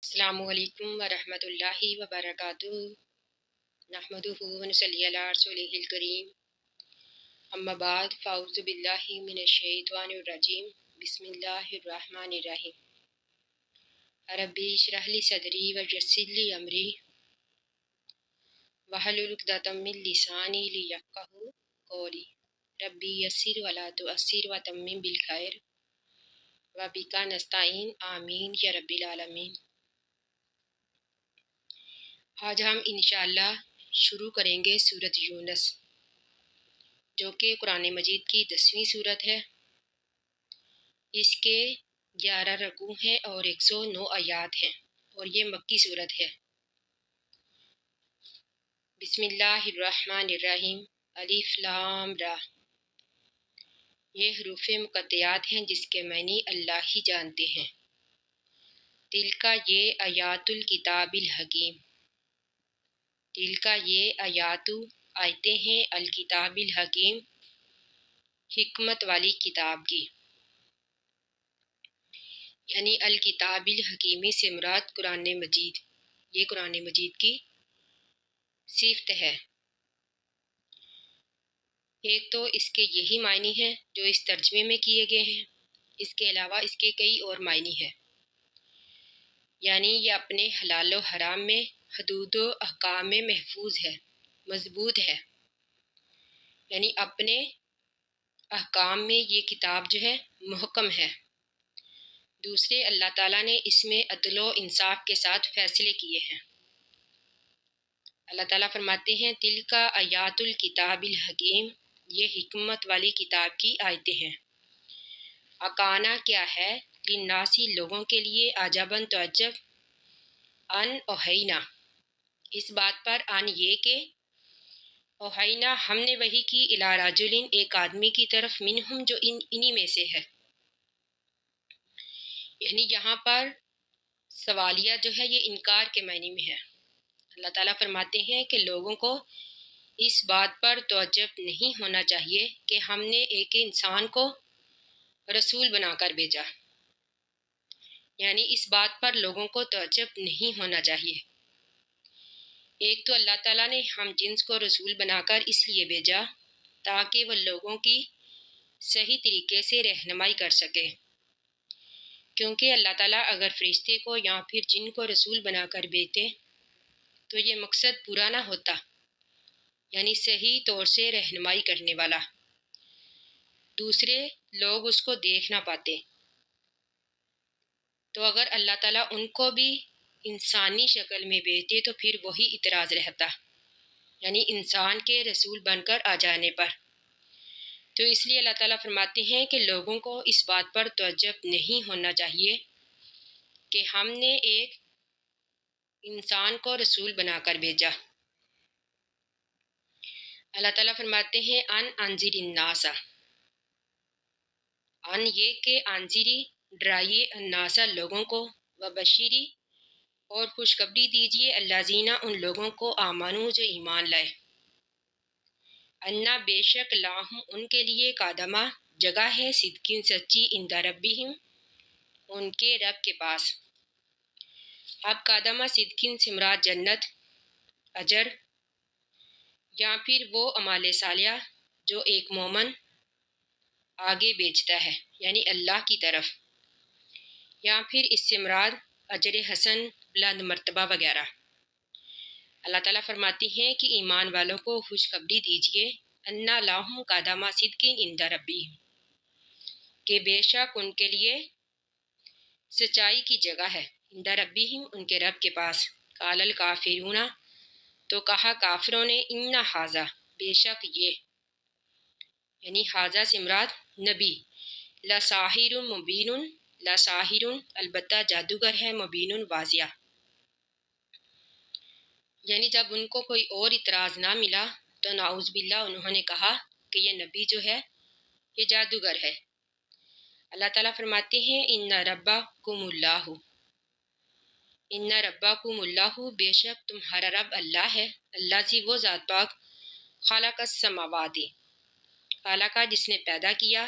السلام علیکم ورحمۃ اللہ وبرکاتہ نحمدہ ونصلی علی رسولہ الکریم اما بعد فاعوذ باللہ من الشیطان الرجیم بسم اللہ الرحمن الرحیم ربی اشرح لی صدری ویسر لی امری واحلل عقدۃ من لسانی لیفقہوا قولی ربی یسر ولا تعسر وتمم بالخیر وبک نستعین آمین یا رب العالمین۔ آج ہم انشاءاللہ شروع کریں گے سورۃ یونس، جو کہ قرآن مجید کی 10ویں سورت ہے۔ اس کے 11 رکوع ہیں اور 109 آیات ہیں، اور یہ مکی سورت ہے۔ بسم اللہ الرحمن الرحیم۔ الف لام را، یہ حروف مقطعات ہیں جس کے معنی اللہ ہی جانتے ہیں۔ تلکا، یہ آیات الکتاب الحکیم، تلکا یہ آیتیں ہیں الکتاب الحکیم، حکمت والی کتاب کی، یعنی الکتاب الحکیمی سے مراد قرآن مجید، یہ قرآن مجید کی صفت ہے۔ ایک تو اس کے یہی معنی ہیں جو اس ترجمے میں کیے گئے ہیں، اس کے علاوہ اس کے کئی اور معنی ہیں، یعنی یہ اپنے حلال و حرام میں حدود و احکام میں محفوظ ہے، مضبوط ہے، یعنی اپنے احکام میں یہ کتاب جو ہے محکم ہے۔ دوسرے، اللہ تعالیٰ نے اس میں عدل و انصاف کے ساتھ فیصلے کیے ہیں۔ اللہ تعالیٰ فرماتے ہیں تلکا آیات الکتاب الحکیم، یہ حکمت والی کتاب کی آیتیں ہیں۔ اکانا کیا ہے، للناسی لوگوں کے لیے، عجباً تعجب، ان اوحینا اس بات پر، ان یہ کہ اوحینا ہم نے وحی کی، الی رجل ایک آدمی کی طرف، منہم جو انہی میں سے ہے، یعنی یہاں پر سوالیہ جو ہے یہ انکار کے معنی میں ہے۔ اللہ تعالیٰ فرماتے ہیں کہ لوگوں کو اس بات پر تعجب نہیں ہونا چاہیے کہ ہم نے ایک انسان کو رسول بنا کر بھیجا، یعنی اس بات پر لوگوں کو تعجب نہیں ہونا چاہیے۔ ایک تو اللہ تعالیٰ نے ہم جنس کو رسول بنا کر اس لیے بھیجا تاکہ وہ لوگوں کی صحیح طریقے سے رہنمائی کر سکے، کیونکہ اللہ تعالیٰ اگر فرشتے کو یا پھر جن کو رسول بنا کر بھیجتے تو یہ مقصد پورا نہ ہوتا، یعنی صحیح طور سے رہنمائی کرنے والا۔ دوسرے، لوگ اس کو دیکھ نہ پاتے، تو اگر اللہ تعالیٰ ان کو بھی انسانی شکل میں بھیجتے تو پھر وہی اعتراض رہتا، یعنی انسان کے رسول بن کر آ جانے پر۔ تو اس لیے اللہ تعالیٰ فرماتے ہیں کہ لوگوں کو اس بات پر تعجب نہیں ہونا چاہیے کہ ہم نے ایک انسان کو رسول بنا کر بھیجا۔ اللہ تعالیٰ فرماتے ہیں ان انذر الناس، ان یہ کہ انذری ڈرائیے، الناس لوگوں کو، وبشری اور خوشخبری دیجیے، الذین ان لوگوں کو، آمنو جو ایمان لائے، انا بے شک، لاہم ان کے لیے، قدمہ جگہ ہے، صدقین سچی، عند ربہم ان کے رب کے پاس۔ اب قدمہ صدقین سے مراد جنت، اجر، یا پھر وہ اعمال صالحہ جو ایک مومن آگے بیچتا ہے، یعنی اللہ کی طرف، یا پھر اس سے مراد اجر حسن، بلند مرتبہ وغیرہ۔ اللہ تعالیٰ فرماتی ہیں کہ ایمان والوں کو خوشخبری دیجیے، انا لاہم قدمہ صدقین عند ربہم، کہ بے شک ان کے لیے سچائی کی جگہ ہے، عند ربہم ان کے رب کے پاس۔ قال الکافرون تو کہا کافروں نے، ان ھذا بے شک یہ، یعنی ھذا سے مراد نبی، لساحر مبین، لساحر البتہ جادوگر ہے، مبین واضح، یعنی جب ان کو کوئی اور اعتراض نہ ملا تو نعوذ باللہ انہوں نے کہا کہ یہ نبی جو ہے یہ جادوگر ہے۔ اللہ تعالیٰ فرماتے ہیں ان ربکم اللہ، ان ربکم اللہ بے شک تمہارا رب اللہ ہے، اللہ جی وہ ذات پاک، خلق السماوات خالقہ جس نے پیدا کیا،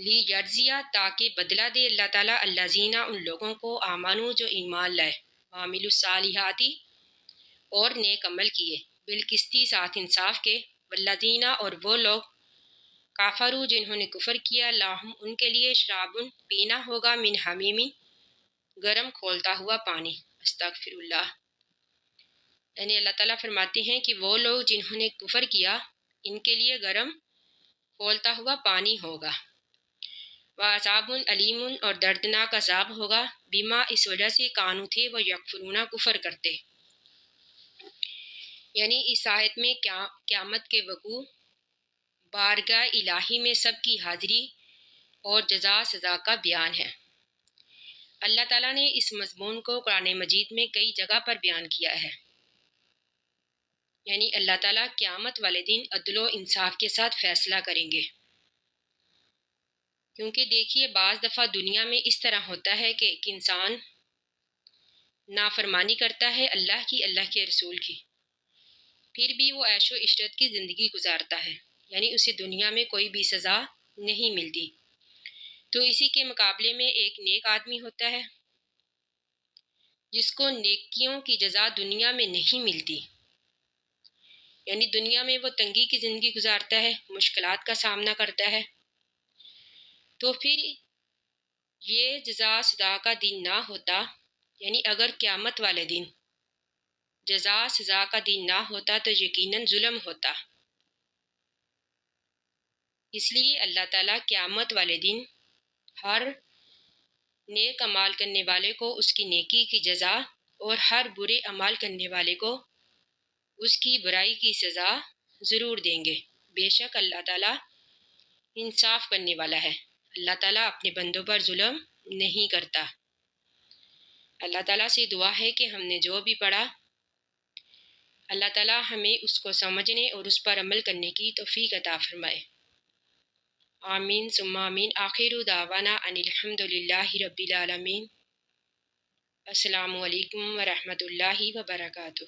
لی یجزیہ تاکہ بدلہ دے اللہ تعالیٰ الذین ان لوگوں کو آمنو جو ایمان لائے وعملوا الصالحاتی اور نیک عمل کیے بالقسطی ساتھ انصاف کے والذین اور وہ لوگ کافروا جنہوں نے کفر کیا لہم ان کے لیے شراب پینا ہوگا من حمیم گرم کھولتا ہوا پانی استغفر اللہ یعنی اللہ تعالیٰ فرماتے ہیں کہ وہ لوگ جنہوں نے کفر کیا ان کے لیے گرم کھولتا ہوا پانی ہوگا وعذاب علیم اور دردناک عذاب ہوگا بما اس وجہ سے کانو تھے وہ یکفرون کفر کرتے یعنی اس آیت میں قیامت کے وقوع بارگاہ الہی میں سب کی حاضری اور جزا سزا کا بیان ہے۔ اللہ تعالیٰ نے اس مضمون کو قرآن مجید میں کئی جگہ پر بیان کیا ہے، یعنی اللہ تعالیٰ قیامت والے دن عدل و انصاف کے ساتھ فیصلہ کریں گے، کیونکہ دیکھیے بعض دفعہ دنیا میں اس طرح ہوتا ہے کہ ایک انسان نافرمانی کرتا ہے اللہ کی، اللہ کے رسول کی، پھر بھی وہ عیش و عشرت کی زندگی گزارتا ہے، یعنی اسے دنیا میں کوئی بھی سزا نہیں ملتی۔ تو اسی کے مقابلے میں ایک نیک آدمی ہوتا ہے جس کو نیکیوں کی جزا دنیا میں نہیں ملتی، یعنی دنیا میں وہ تنگی کی زندگی گزارتا ہے، مشکلات کا سامنا کرتا ہے، تو پھر یہ جزا سزا کا دن نہ ہوتا، یعنی اگر قیامت والے دن جزا سزا کا دن نہ ہوتا تو یقیناً ظلم ہوتا۔ اس لیے اللہ تعالیٰ قیامت والے دن ہر نیک اعمال کرنے والے کو اس کی نیکی کی جزا اور ہر برے اعمال کرنے والے کو اس کی برائی کی سزا ضرور دیں گے۔ بے شک اللہ تعالیٰ انصاف کرنے والا ہے، اللہ تعالیٰ اپنے بندوں پر ظلم نہیں کرتا۔ اللہ تعالیٰ سے دعا ہے کہ ہم نے جو بھی پڑھا اللہ تعالیٰ ہمیں اس کو سمجھنے اور اس پر عمل کرنے کی توفیق عطا فرمائے۔ آمین ثم آمین۔ آخر دعوانا ان الحمد للہ رب العالمین۔ السلام علیکم ورحمۃ اللہ وبرکاتہ۔